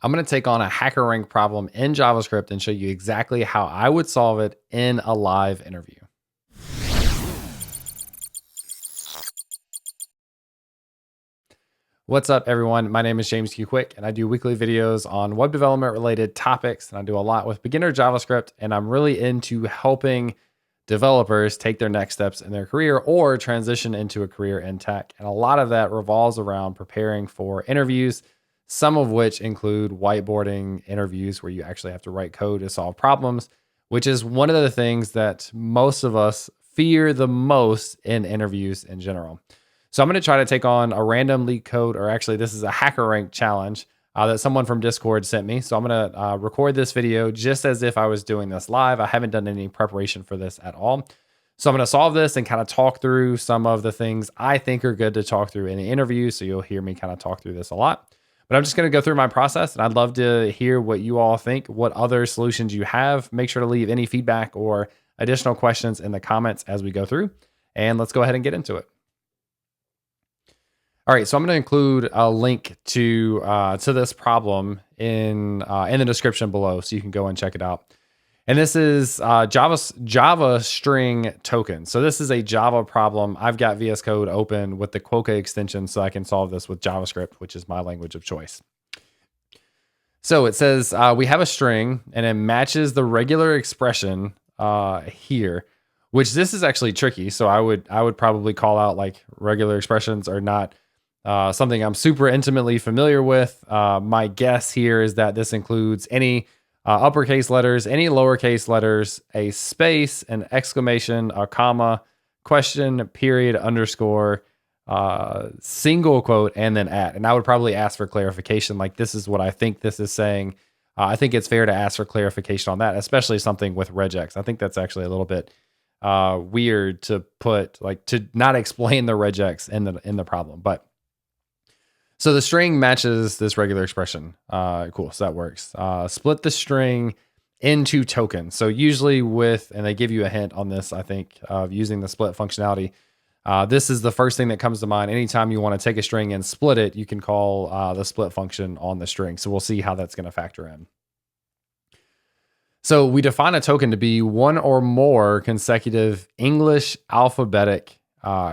I'm going to take on a HackerRank problem in JavaScript and show you exactly how I would solve it in a live interview. What's up, everyone? My name is James Q. Quick, and I do weekly videos on web development related topics. And I do a lot with beginner JavaScript, and I'm really into helping developers take their next steps in their career or transition into a career in tech. And a lot of that revolves around preparing for interviews, some of which include whiteboarding interviews where you actually have to write code to solve problems, which is one of the things that most of us fear the most in interviews in general. So I'm going to try to take on a random leak code, or actually this is a HackerRank challenge that someone from Discord sent me. So I'm going to record this video just as if I was doing this live. I haven't done any preparation for this at all. So I'm going to solve this and kind of talk through some of the things I think are good to talk through in an interview. So you'll hear me kind of talk through this a lot. But I'm just going to go through my process, and I'd love to hear what you all think, what other solutions you have. Make sure to leave any feedback or additional questions in the comments as we go through. And let's go ahead and get into it. All right, so I'm going to include a link to this problem in the description below, so you can go and check it out. And this is Java string token. So this is a Java problem. I've got VS Code open with the Quokka extension, so I can solve this with JavaScript, which is my language of choice. So it says we have a string, and it matches the regular expression here, which this is actually tricky. So I would probably call out like regular expressions are not something I'm super intimately familiar with. My guess here is that this includes any uppercase letters, any lowercase letters, a space, an exclamation, a comma, question, period, underscore, single quote, and then at. And I would probably ask for clarification. Like, this is what I think this is saying. I think it's fair to ask for clarification on that, especially something with regex. I think that's actually a little bit weird to put, like, to not explain the regex in the problem. But so the string matches this regular expression. Cool, so that works. Split the string into tokens. So usually and they give you a hint on this, I think, of using the split functionality. This is the first thing that comes to mind. Anytime you want to take a string and split it, you can call the split function on the string. So we'll see how that's going to factor in. So we define a token to be one or more consecutive English alphabetic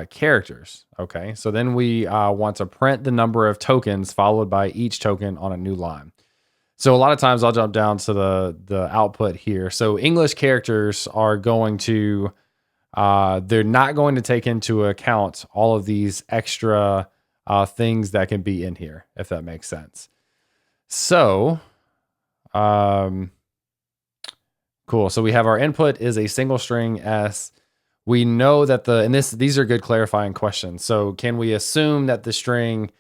characters. Okay, so then we want to print the number of tokens followed by each token on a new line. So a lot of times I'll jump down to the output here. So English characters are going to, they're not going to take into account all of these extra things that can be in here, if that makes sense. So, cool. So we have our input is a single string S. We know that these are good clarifying questions. So can we assume that the string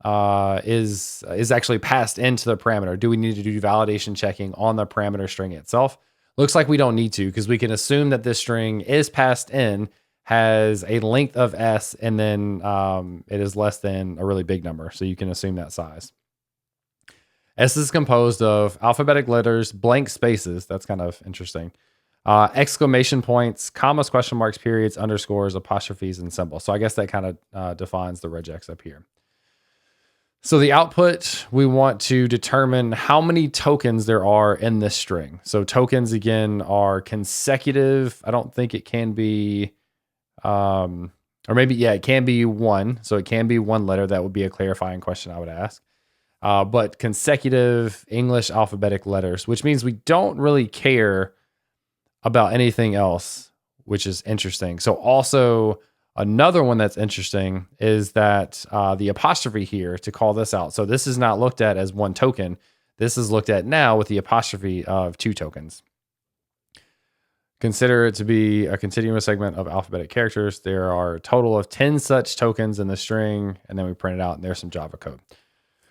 is actually passed into the parameter? Do we need to do validation checking on the parameter string itself? Looks like we don't need to, because we can assume that this string is passed in, has a length of S, and then it is less than a really big number. So you can assume that size. S is composed of alphabetic letters, blank spaces. That's kind of interesting. Exclamation points, commas, question marks, periods, underscores, apostrophes, and symbols. So I guess that kind of defines the regex up here. So the output, we want to determine how many tokens there are in this string. So tokens, again, are consecutive. I don't think it can be, or maybe, yeah, it can be one. So it can be one letter. That would be a clarifying question I would ask. But consecutive English alphabetic letters, which means we don't really care about anything else, which is interesting. So also another one that's interesting is that the apostrophe here to call this out. So this is not looked at as one token. This is looked at now with the apostrophe of two tokens. Consider it to be a continuous segment of alphabetic characters. There are a total of 10 such tokens in the string, and then we print it out, and there's some Java code.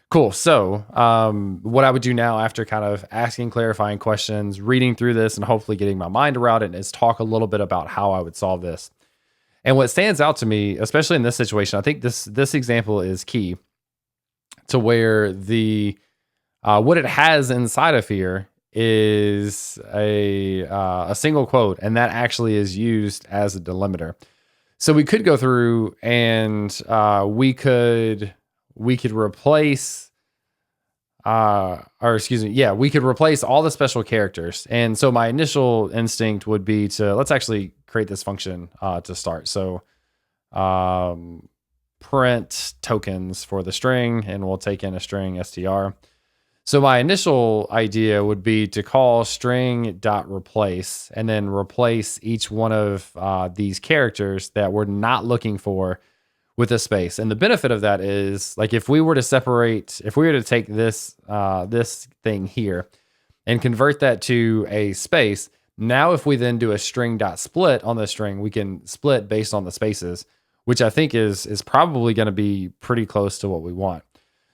Cool. So what I would do now, after kind of asking clarifying questions, reading through this, and hopefully getting my mind around it, is talk a little bit about how I would solve this. And what stands out to me, especially in this situation, I think this example is key to where what it has inside of here is a single quote, and that actually is used as a delimiter. So we could go through and we could replace or excuse me, yeah, we could replace all the special characters. And so my initial instinct would be to, let's actually create this function to start. So um, print tokens for the string, and we'll take in a string str. So my initial idea would be to call string.replace and then replace each one of these characters that we're not looking for with a space. And the benefit of that is, like, if we were to take this this thing here and convert that to a space, now if we then do a string.split on the string, we can split based on the spaces, which I think is probably going to be pretty close to what we want.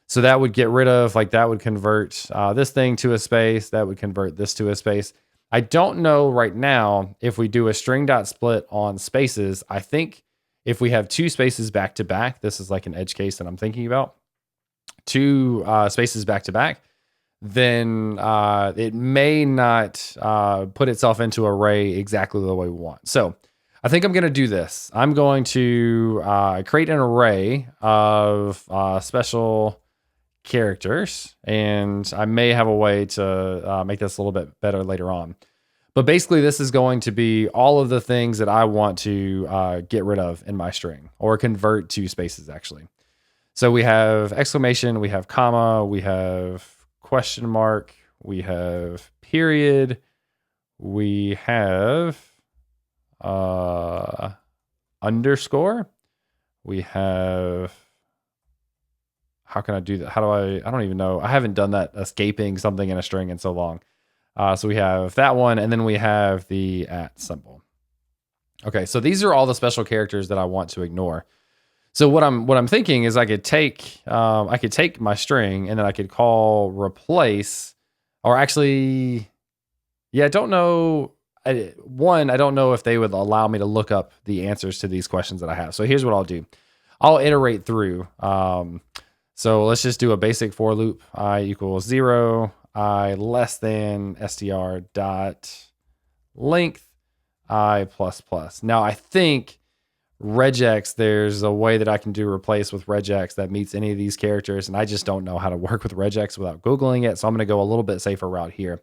So that would get rid of, like, that would convert this thing to a space, that would convert this to a space. I don't know right now if we do a string.split on spaces. I think if we have two spaces back to back, this is like an edge case that I'm thinking about, two spaces back to back, then it may not put itself into array exactly the way we want. So I think I'm going to do this. I'm going to create an array of special characters, and I may have a way to make this a little bit better later on. But basically, this is going to be all of the things that I want to get rid of in my string, or convert to spaces, actually. So we have exclamation, we have comma, we have question mark, we have period, we have underscore, we have, how can I do that? I don't even know. I haven't done that escaping something in a string in so long. So we have that one, and then we have the @ symbol. Okay, so these are all the special characters that I want to ignore. So what I'm thinking is I could take my string, and then I could call replace, or actually, yeah, I don't know. I don't know if they would allow me to look up the answers to these questions that I have. So here's what I'll do. I'll iterate through. So let's just do a basic for loop. I equals 0. I less than str dot length I plus plus. Now I think regex, there's a way that I can do replace with regex that meets any of these characters, and I just don't know how to work with regex without Googling it. So I'm going to go a little bit safer route here.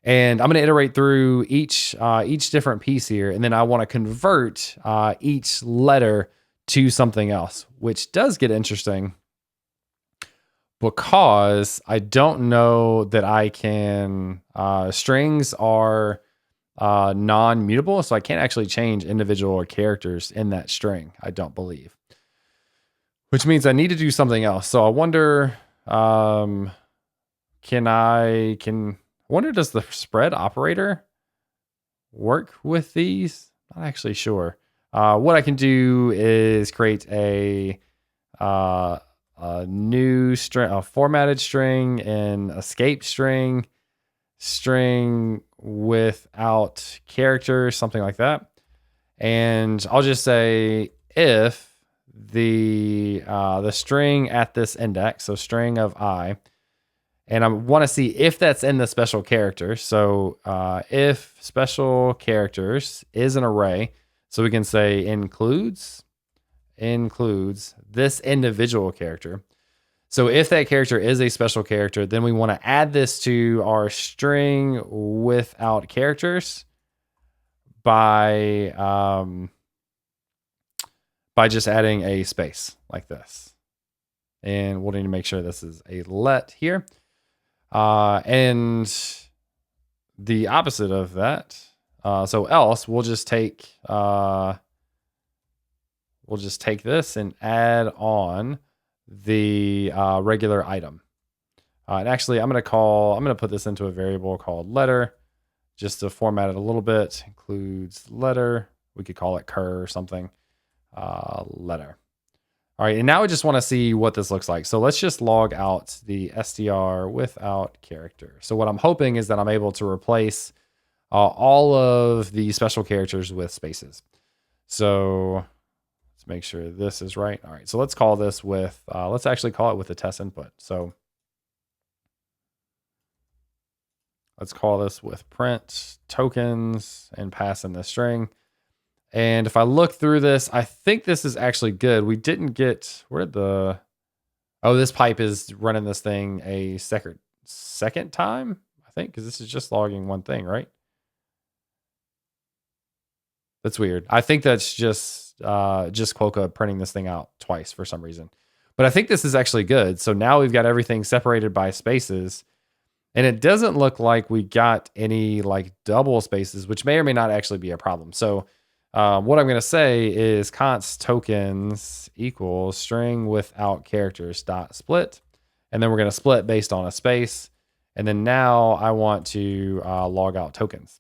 And I'm going to iterate through each different piece here, and then I want to convert each letter to something else, which does get interesting, because I don't know that I can, strings are non-mutable, so I can't actually change individual characters in that string, I don't believe. Which means I need to do something else. So I wonder, does the spread operator work with these? Not actually sure. What I can do is create a new string, a formatted string, and escape string without characters, something like that. And I'll just say if the string at this index, so string of I, and I want to see if that's in the special character. So if special characters is an array, so we can say includes this individual character. So if that character is a special character, then we want to add this to our string without characters by just adding a space like this. And we'll need to make sure this is a let here. And the opposite of that, so else, we'll just take this and add on the regular item. And actually, I'm going to put this into a variable called letter, just to format it a little bit. Includes letter. We could call it cur or something. Letter. All right, and now I just want to see what this looks like. So let's just log out the str without character. So what I'm hoping is that I'm able to replace all of the special characters with spaces. So let's make sure this is right. All right, so let's call this with, let's actually call it with the test input. So let's call this with print tokens and pass in the string. And if I look through this, I think this is actually good. We didn't get, Oh, this pipe is running this thing a second time, I think, because this is just logging one thing, right? That's weird. I think that's just Quokka printing this thing out twice for some reason. But I think this is actually good. So now we've got everything separated by spaces. And it doesn't look like we got any like double spaces, which may or may not actually be a problem. So what I'm going to say is const tokens equals string without characters dot split. And then we're going to split based on a space. And then now I want to log out tokens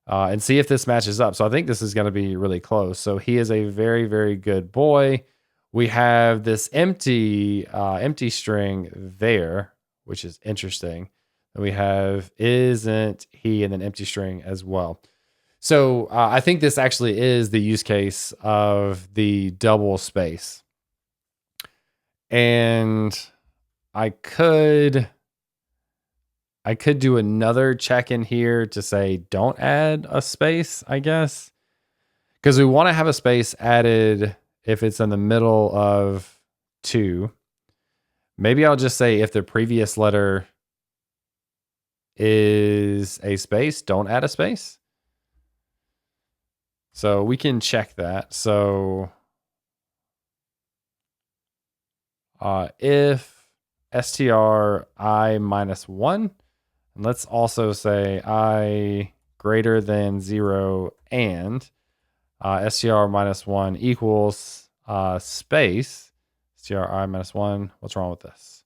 and see if this matches up. So I think this is going to be really close. So he is a very, very good boy. We have this empty string there, which is interesting. And we have isn't he, and then empty string as well. So I think this actually is the use case of the double space. And I could do another check in here to say don't add a space, I guess. Because we want to have a space added if it's in the middle of two. Maybe I'll just say if the previous letter is a space, don't add a space. So we can check that. So if str I minus 1, and let's also say I greater than 0 and str minus 1 equals space str I minus 1. What's wrong with this?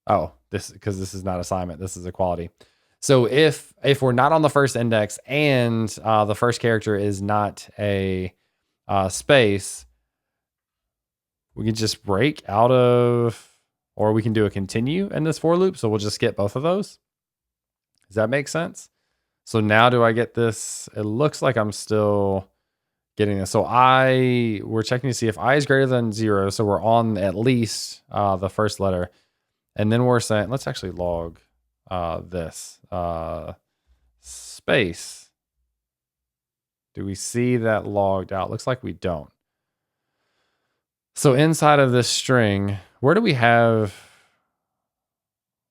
Oh, because this is not assignment. This is equality. So if we're not on the first index and the first character is not a space, we can just break out of, or we can do a continue in this for loop. So we'll just get both of those. Does that make sense? So now do I get this? It looks like I'm still getting this. So we're checking to see if I is greater than 0. So we're on at least the first letter. And then we're saying, let's actually log this space. Do we see that logged out? Looks like we don't. So inside of this string, where do we have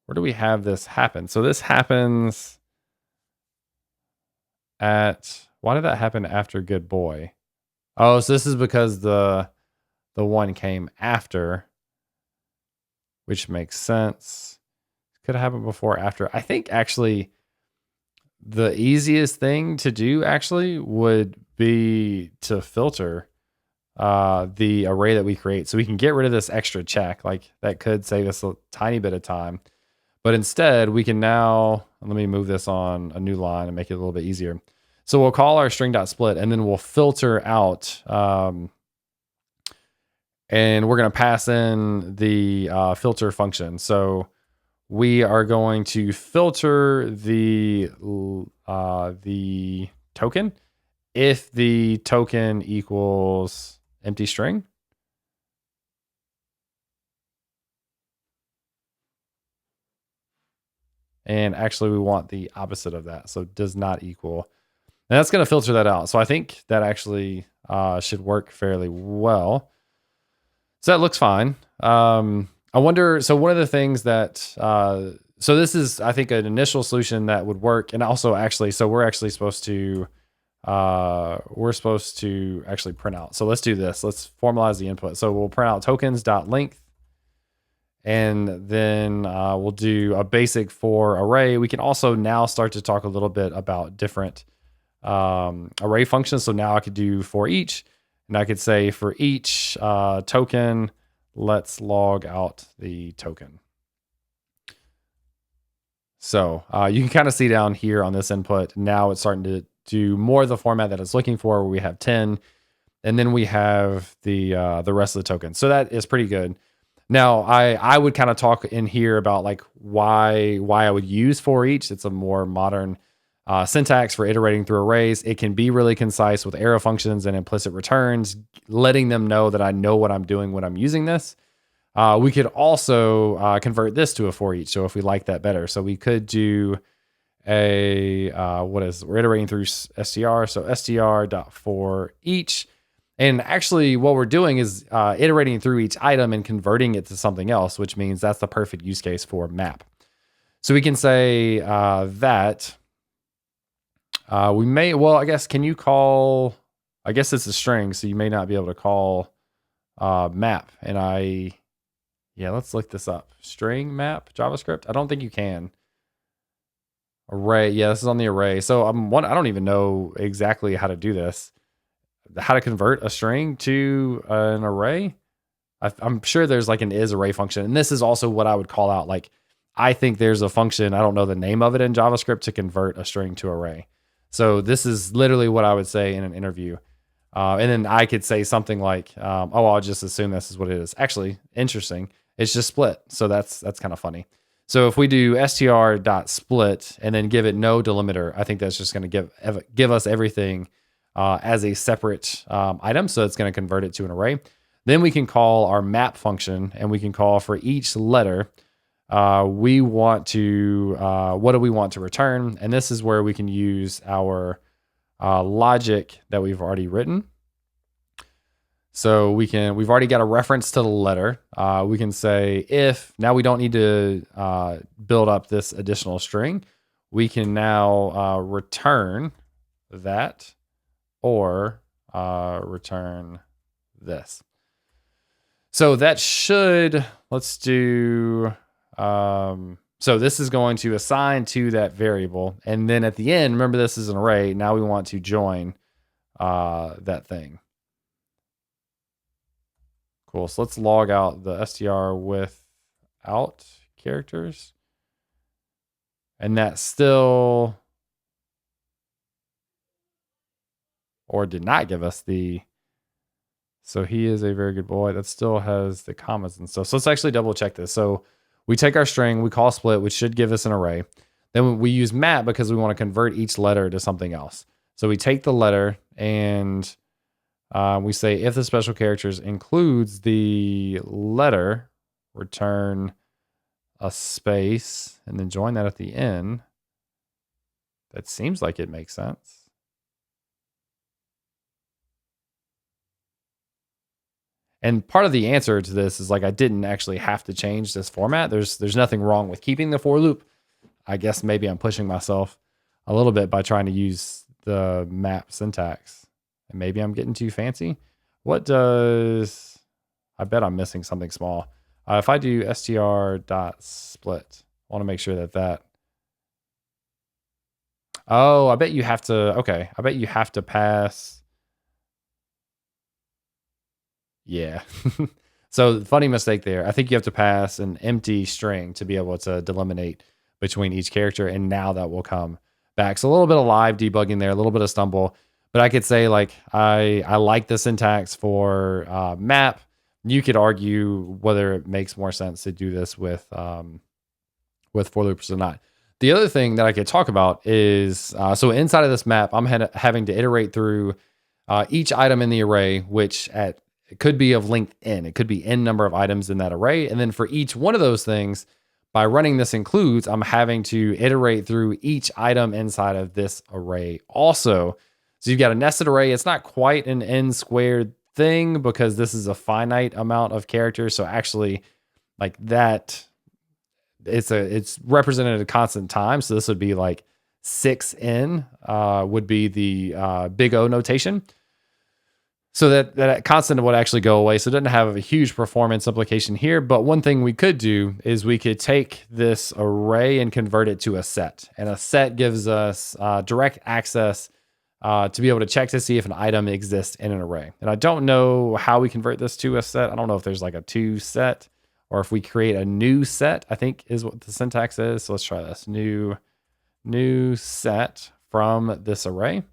this happen? So this happens at, why did that happen after good boy? Oh, so this is because the one came after, which makes sense. Could have happened before or after. I think actually the easiest thing to do actually would be to filter the array that we create. So we can get rid of this extra check. Like that could save us a tiny bit of time. But instead we can now, let me move this on a new line and make it a little bit easier. So we'll call our string.split and then we'll filter out, and we're going to pass in the filter function. So we are going to filter the token if the token equals empty string. And actually we want the opposite of that. So does not equal. And that's going to filter that out. So I think that actually should work fairly well. So that looks fine. I wonder, so one of the things that, so this is, I think, an initial solution that would work. And also actually, so we're supposed to actually print out. So let's do this. Let's formalize the input. So we'll print out tokens.length. And then we'll do a basic for array. We can also now start to talk a little bit about different array functions. So now I could do for each. And I could say for each token, let's log out the token. So you can kind of see down here on this input, now it's starting to do more of the format that it's looking for, where we have 10, and then we have the rest of the tokens. So that is pretty good. Now I would kind of talk in here about like why I would use for each. It's a more modern syntax for iterating through arrays. It can be really concise with arrow functions and implicit returns, letting them know that I know what I'm doing when I'm using this. We could also convert this to a for each. So if we like that better, so we could do we're iterating through str. So str dot for each. And actually what we're doing is iterating through each item and converting it to something else, which means that's the perfect use case for map. So we can say that we may, well, I guess, can you call, I guess it's a string, so you may not be able to call map. And let's look this up. String map JavaScript. I don't think you can. Array. Yeah, this is on the array. So I don't even know exactly how to do this. How to convert a string to an array. I'm sure there's like an isArray function. And this is also what I would call out. Like, I think there's a function, I don't know the name of it in JavaScript, to convert a string to array. So this is literally what I would say in an interview. And then I could say something like, I'll just assume this is what it is. Actually, interesting. It's just split. So that's kind of funny. So if we do str.split and then give it no delimiter, I think that's just going to give us everything as a separate item. So it's going to convert it to an array. Then we can call our map function, and we can call for each letter, we want to, what do we want to return? And this is where we can use our logic that we've already written. So we've already got a reference to the letter. We can say if, now we don't need to build up this additional string. We can now return that, or return this. So that should, let's do, so this is going to assign to that variable. And then at the end, remember this is an array. Now we want to join that thing. Cool. So let's log out the str without characters. And that still, or did not give us the, so he is a very good boy. That still has the commas and stuff. So let's actually double check this. So we take our string, we call split, which should give us an array. Then we use map because we want to convert each letter to something else. So we take the letter and we say if the special characters includes the letter, return a space, and then join that at the end. That seems like it makes sense. And part of the answer to this is like I didn't actually have to change this format. There's nothing wrong with keeping the for loop. I guess maybe I'm pushing myself a little bit by trying to use the map syntax. And maybe I'm getting too fancy. What does, I bet I'm missing something small. If I do str.split, I want to make sure that, oh, I bet you have to, okay. I bet you have to pass. Yeah. So funny mistake there. I think you have to pass an empty string to be able to delimitate between each character. And now that will come back. So a little bit of live debugging there, a little bit of stumble, but I could say like, I like the syntax for map. You could argue whether it makes more sense to do this with for loops or not. The other thing that I could talk about is, so inside of this map, I'm having to iterate through each item in the array, which it could be of length n. It could be n number of items in that array. And then for each one of those things, by running this includes, I'm having to iterate through each item inside of this array also. So you've got a nested array. It's not quite an n squared thing because this is a finite amount of characters. So actually like that, it's represented at a constant time. So this would be like 6n would be the big O notation. So that constant would actually go away. So it doesn't have a huge performance implication here. But one thing we could do is we could take this array and convert it to a set. And a set gives us direct access to be able to check to see if an item exists in an array. And I don't know how we convert this to a set. I don't know if there's like a to set or if we create a new set, I think is what the syntax is. So let's try this. New set from this array.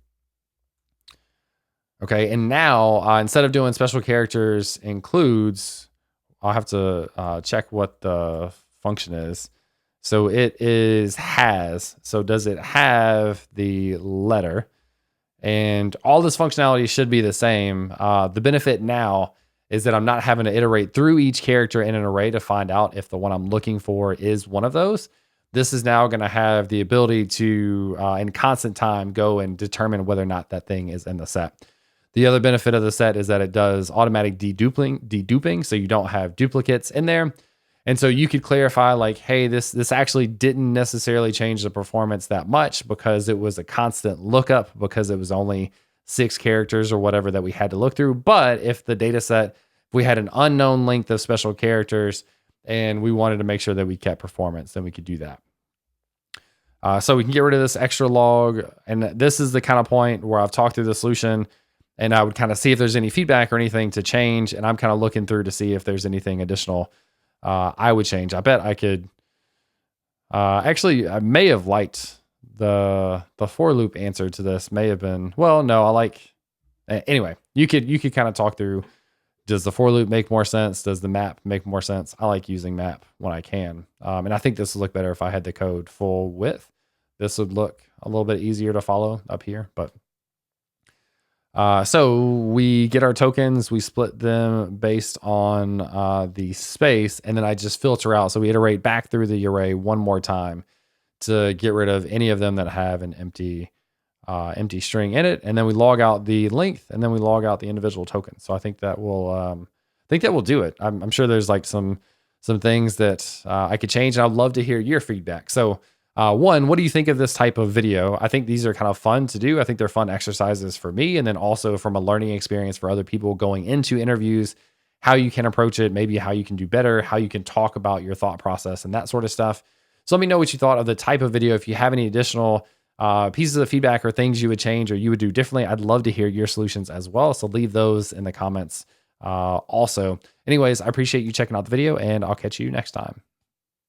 Okay, and now instead of doing special characters includes, I'll have to check what the function is. So it is has. So does it have the letter? And all this functionality should be the same. The benefit now is that I'm not having to iterate through each character in an array to find out if the one I'm looking for is one of those. this is now going to have the ability to, in constant time, go and determine whether or not that thing is in the set. The other benefit of the set is that it does automatic deduping, so you don't have duplicates in there. And so you could clarify like, hey, this actually didn't necessarily change the performance that much because it was a constant lookup because it was only 6 characters or whatever that we had to look through. But if the data set, if we had an unknown length of special characters and we wanted to make sure that we kept performance, then we could do that. So we can get rid of this extra log. And this is the kind of point where I've talked through the solution and I would kind of see if there's any feedback or anything to change. And I'm kind of looking through to see if there's anything additional I would change. I bet I could. Actually, I may have liked the for loop answer to this. May have been, well, no, I like. Anyway, you could kind of talk through. Does the for loop make more sense? Does the map make more sense? I like using map when I can, and I think this would look better if I had the code full width. This would look a little bit easier to follow up here, but. So we get our tokens, we split them based on the space, and then I just filter out. So we iterate back through the array one more time to get rid of any of them that have an empty string in it. And then we log out the length, and then we log out the individual tokens. So I think that will do it. I'm sure there's like some things that I could change, and I'd love to hear your feedback. So one, what do you think of this type of video? I think these are kind of fun to do. I think they're fun exercises for me, and then also from a learning experience for other people going into interviews, how you can approach it, maybe how you can do better, how you can talk about your thought process and that sort of stuff. So let me know what you thought of the type of video. If you have any additional pieces of feedback or things you would change or you would do differently, I'd love to hear your solutions as well. So leave those in the comments also. Anyways, I appreciate you checking out the video, and I'll catch you next time.